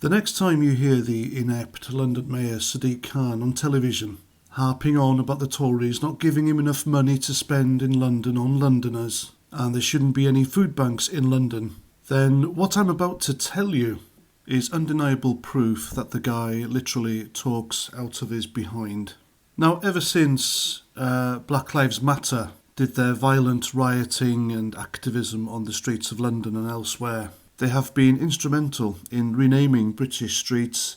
The next time you hear the inept London Mayor Sadiq Khan on television harping on about the Tories not giving him enough money to spend in London on Londoners, and there shouldn't be any food banks in London, then what I'm about to tell you is undeniable proof that the guy literally talks out of his behind. Now, ever since Black Lives Matter did their violent rioting and activism on the streets of London and elsewhere, they have been instrumental in renaming British streets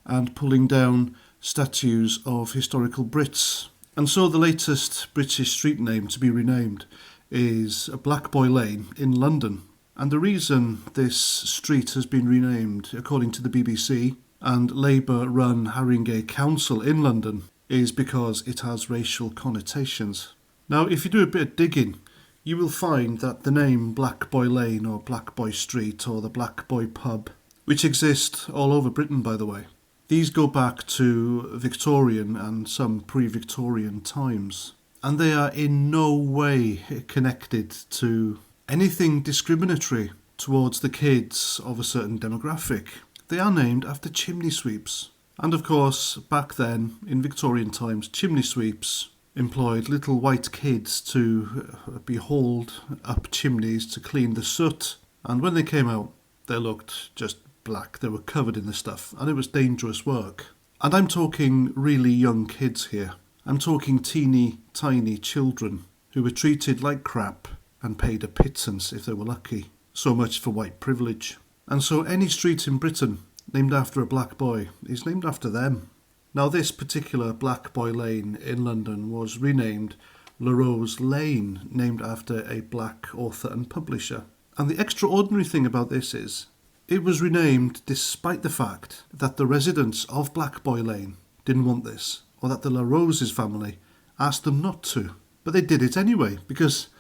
and pulling down statues of historical Brits. And so the latest British street name to be renamed is Black Boy Lane in London. And the reason this street has been renamed, according to the BBC and Labour-run Haringey Council in London, is because it has racial connotations. Now, if you do a bit of digging, you will find that the name Black Boy Lane or Black Boy Street or the Black Boy Pub, which exist all over Britain, by the way, these go back to Victorian and some pre-Victorian times. And they are in no way connected to anything discriminatory towards the kids of a certain demographic. They are named after chimney sweeps. And of course, back then, in Victorian times, chimney sweeps employed little white kids to be hauled up chimneys to clean the soot. And when they came out, they looked just black. They were covered in the stuff, and it was dangerous work. And I'm talking really young kids here. I'm talking teeny, tiny children who were treated like crap and paid a pittance if they were lucky. So much for white privilege. And so any street in Britain named after a black boy is named after them. Now, this particular Black Boy Lane in London was renamed La Rose Lane, named after a black author and publisher. And the extraordinary thing about this is, it was renamed despite the fact that the residents of Black Boy Lane didn't want this, or that the La Rose's family asked them not to. But they did it anyway, because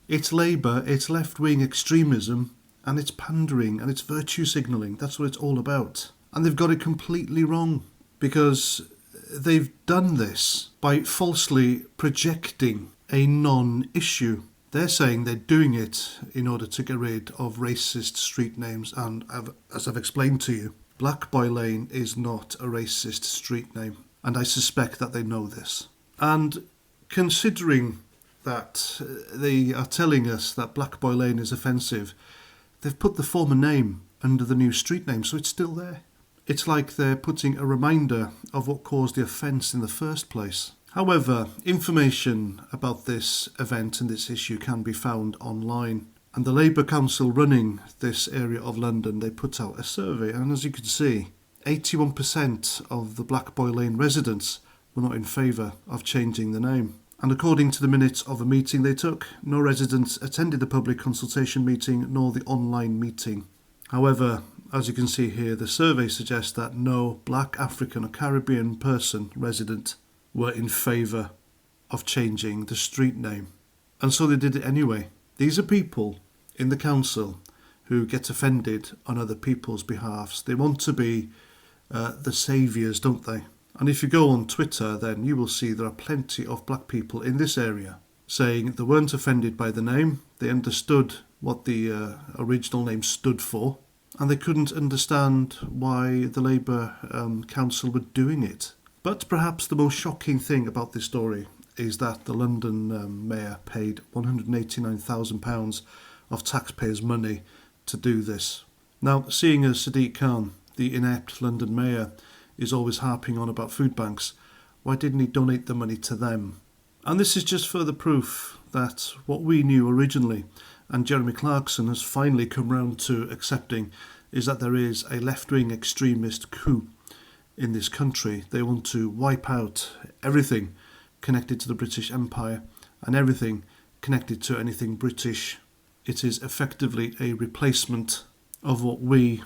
it's Labour, it's left-wing extremism, and it's pandering, and it's virtue signalling. That's what it's all about. And they've got it completely wrong, because they've done this by falsely projecting a non-issue. They're saying they're doing it in order to get rid of racist street names, and as I've explained to you, Black Boy Lane is not a racist street name, and I suspect that they know this. And considering that they are telling us that Black Boy Lane is offensive, they've put the former name under the new street name, so it's still there. It's like they're putting a reminder of what caused the offence in the first place. However, information about this event and this issue can be found online. And the Labour Council running this area of London, they put out a survey, and as you can see, 81% of the Black Boy Lane residents were not in favour of changing the name. And according to the minutes of a meeting they took, no residents attended the public consultation meeting nor the online meeting. However, as you can see here, the survey suggests that no black, African or Caribbean person resident were in favour of changing the street name. And so they did it anyway. These are people in the council who get offended on other people's behalfs. They want to be the saviours, don't they? And if you go on Twitter, then you will see there are plenty of black people in this area saying they weren't offended by the name. They understood what the original name stood for, and they couldn't understand why the Labour Council were doing it. But perhaps the most shocking thing about this story is that the London mayor paid £189,000 of taxpayers' money to do this. Now, seeing as Sadiq Khan, the inept London mayor, is always harping on about food banks, why didn't he donate the money to them? And this is just further proof that what we knew originally, and Jeremy Clarkson has finally come round to accepting, is that there is a left-wing extremist coup in this country. They want to wipe out everything connected to the British Empire and everything connected to anything British. It is effectively a replacement of what we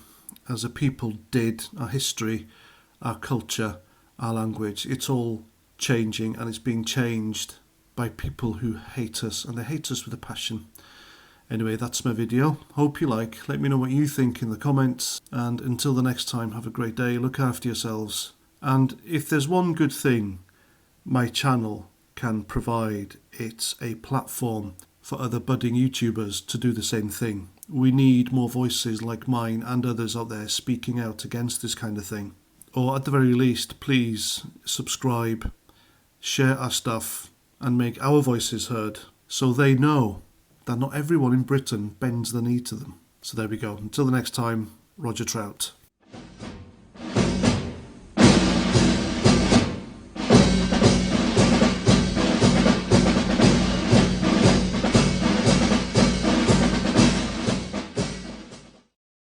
as a people did, our history, our culture, our language. It's all changing, and it's being changed by people who hate us, and they hate us with a passion. Anyway, that's my video. Hope you like. Let me know what you think in the comments. And until the next time, have a great day. Look after yourselves. And if there's one good thing my channel can provide, it's a platform for other budding YouTubers to do the same thing. We need more voices like mine and others out there speaking out against this kind of thing. Or at the very least, please subscribe, share our stuff, and make our voices heard so they know that not everyone in Britain bends the knee to them. So there we go. Until the next time, Roger Trout.